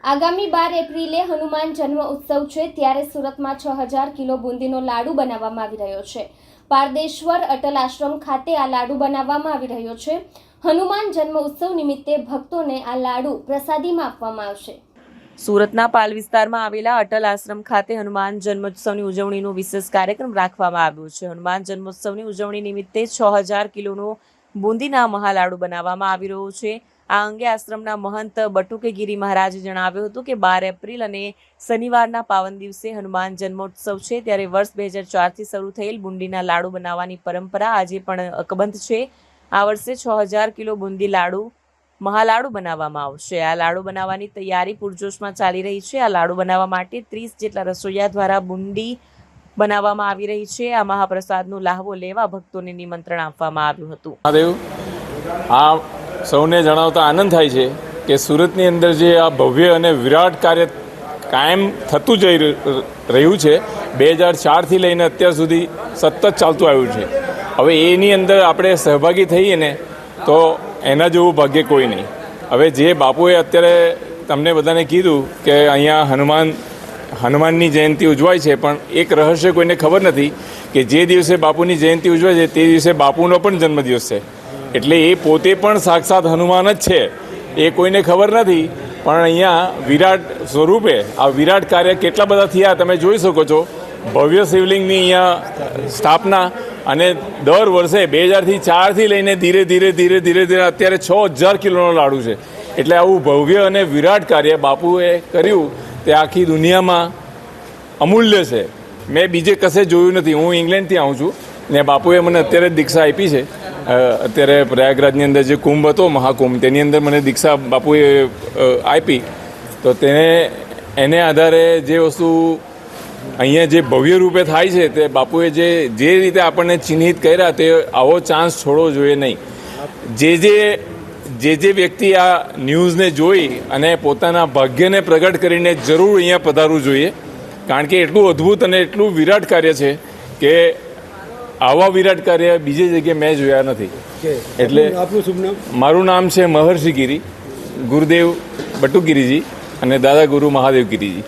આગામી 12 એપ્રિલે હનુમાન જન્મ ઉત્સવ છે, ત્યારે સુરતમાં 6000 કિલો બુંદીનો લાડુ બનાવવામાં આવી રહ્યો છે। પારદેશ્વર અટલ આશ્રમ ખાતે આ લાડુ બનાવવામાં આવી રહ્યો છે। હનુમાન જન્મ ઉત્સવ નિમિત્તે ભક્તોને આ લાડુ પ્રસાદીમાં આપવામાં આવશે। સુરતના પાલ વિસ્તારમાં આવેલા અટલ આશ્રમ ખાતે હનુમાન જન્મોત્સવની ઉજવણીનો વિશેષ કાર્યક્રમ રાખવામાં આવ્યો છે। હનુમાન જન્મોત્સવની ઉજવણી નિમિત્તે 6000 કિલોનો બુંદીના મહાલાડુ બનાવવામાં આવી રહ્યો છે। આ અંગે આશ્રમના મહંત બટુકેગીરી મહારાજે જણાવ્યું હતું કે 12 એપ્રિલ અને શનિવારના પાવન દિવસે હનુમાન જન્મોત્સવ છે, ત્યારે વર્ષ 2004થી શરૂ થયેલ બુંદીના લાડુ બનાવવાની પરંપરા આજે પણ અકબંધ છે। આ વર્ષે 6000 કિલો બુંદી લાડુ મહાલાડુ બનાવવામાં આવશે। આ લાડુ બનાવવાની તૈયારી પૂરજોશમાં ચાલી રહી છે। આ લાડુ બનાવવા માટે 30 જેટલા રસોઈયા દ્વારા બુંદી બનાવવામાં આવી રહી છે। આ મહાપ્રસાદનો લાહવો લેવા ભક્તોને નિમંત્રણ આપવામાં આવ્યું હતું। આ સૌને જણાવતા આનંદ થાય છે કે સુરતની અંદર જે આ ભવ્ય અને વિરાટ કાર્ય કાયમ થતું જઈ રહ્યું છે, 2004થી લઈને અત્યાર સુધી સતત ચાલતું આવ્યું છે। હવે એની અંદર આપણે સહભાગી થઈએ ને તો એના જેવું ભાગ્ય કોઈ નહીં। હવે જે બાપુએ અત્યારે તમને બધાને કીધું કે અહીંયા હનુમાનની જયંતિ ઉજવાય છે, પણ એક રહસ્ય કોઈને ખબર નથી કે જે દિવસે બાપુની જયંતિ ઉજવાય છે તે દિવસે બાપુનો પણ જન્મદિવસ છે, એટલે એ પોતે પણ સાક્ષાત હનુમાન જ છે, એ કોઈને ખબર નથી। પણ અહીંયા વિરાટ સ્વરૂપે આ વિરાટ કાર્ય કેટલા બધા થયા તમે જોઈ શકો છો। ભવ્ય શિવલિંગની અહીંયા સ્થાપના, અને દર વર્ષે 2004થી લઈને ધીરે ધીરે અત્યારે 6000 કિલોનો લાડુ છે, એટલે આવું ભવ્ય અને વિરાટ કાર્ય બાપુએ કર્યું તે આખી દુનિયામાં અમૂલ્ય છે। મેં બીજે કશે જોયું નથી। હું ઇંગ્લેન્ડથી આવું છું ને બાપુએ મને અત્યારે જ દીક્ષા આપી છે। અત્યારે પ્રયાગરાજની અંદર જે કુંભ હતો, મહાકુંભ, તેની અંદર મને દીક્ષા બાપુએ આપી, તો એને આધારે જે વસ્તુ અહીંયા જે ભવ્ય રૂપે થાય છે તે બાપુએ જે રીતે આપણને ચિહ્નિત કર્યા તે આવો ચાન્સ છોડવો જોઈએ નહીં। જે વ્યક્તિ આ ન્યૂઝને જોઈ અને પોતાના ભાગ્યને પ્રગટ કરીને જરૂર અહીંયા પધારવું જોઈએ, કારણ કે એટલું અદ્ભુત અને એટલું વિરાટ કાર્ય છે કે આવા વિરાટ કાર્ય બીજી જગ્યાએ મેં જોયા નથી। એટલે આપનું શુભ નામ? મારું નામ છે મહર્ષિ ગિરી, ગુરુદેવ બટુગીરીજી અને દાદા ગુરુ મહાદેવ ગિરીજી।